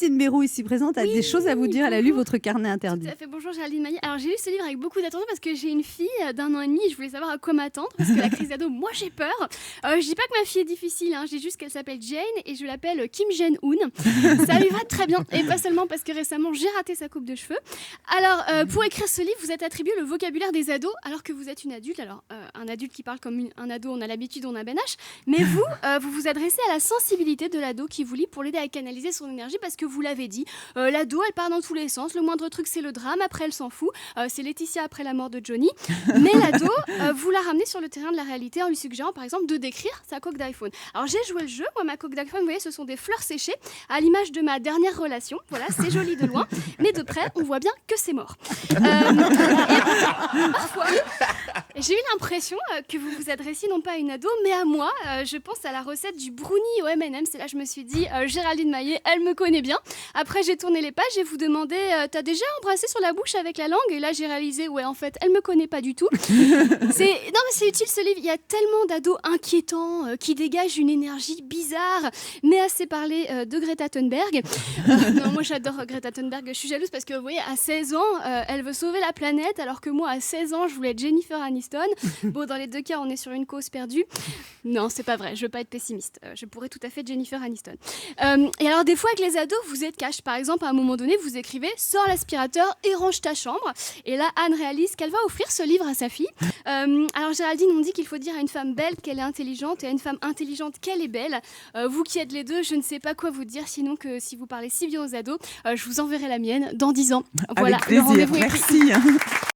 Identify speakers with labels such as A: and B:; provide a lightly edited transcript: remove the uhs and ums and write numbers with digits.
A: Christine Béroux, ici présente, a des choses à vous dire. Elle a lu votre carnet interdit.
B: Tout à fait. Bonjour Géraldine Maillet. Alors j'ai lu ce livre avec beaucoup d'attention parce que j'ai une fille d'1 an et demi et je voulais savoir à quoi m'attendre parce que la crise d'ado, moi j'ai peur. Je dis pas que ma fille est difficile, je dis juste qu'elle s'appelle Jane et je l'appelle Kim Jong-un. Ça lui va très bien et pas seulement parce que récemment j'ai raté sa coupe de cheveux. Alors pour écrire ce livre, vous êtes attribué le vocabulaire des ados alors que vous êtes une adulte. Alors un adulte qui parle comme un ado, on a l'habitude, on a ben âge. Mais vous, vous vous adressez à la sensibilité de l'ado qui vous lit pour l'aider à canaliser son énergie parce que vous l'avez dit, l'ado elle part dans tous les sens, le moindre truc c'est le drame, après elle s'en fout, c'est Laetitia après la mort de Johnny, mais l'ado vous la ramenez sur le terrain de la réalité en lui suggérant par exemple de décrire sa coque d'iPhone. Alors j'ai joué le jeu, moi ma coque d'iPhone vous voyez ce sont des fleurs séchées à l'image de ma dernière relation, voilà c'est joli de loin, mais de près on voit bien que c'est mort. Et parfois j'ai eu l'impression que vous vous adressiez non pas à une ado mais à moi, je pense à la recette du brownie au M&M's et là je me suis dit Géraldine Maillet elle me connaît bien. Après j'ai tourné les pages et vous demandé t'as déjà embrassé sur la bouche avec la langue et là j'ai réalisé ouais en fait elle me connaît pas du tout. C'est utile ce livre, il y a tellement d'ados inquiétants qui dégagent une énergie bizarre mais assez parler de Greta Thunberg. Non moi j'adore Greta Thunberg, je suis jalouse parce que vous voyez à 16 ans elle veut sauver la planète alors que moi à 16 ans je voulais être Jennifer Aniston. Bon dans les deux cas on est sur une cause perdue. Non c'est pas vrai, je veux pas être pessimiste, je pourrais tout à fait être Jennifer Aniston. Et alors des fois avec les ados vous êtes cash, par exemple à un moment donné vous écrivez sors l'aspirateur et range ta chambre et là Anne réalise qu'elle va offrir ce livre à sa fille. Alors Géraldine on dit qu'il faut dire à une femme belle qu'elle est intelligente et à une femme intelligente qu'elle est belle. Vous qui êtes les deux je ne sais pas quoi vous dire sinon que si vous parlez si bien aux ados je vous enverrai la mienne dans 10 ans. Voilà,
C: avec plaisir,
B: le rendez-vous est pris.
C: Merci.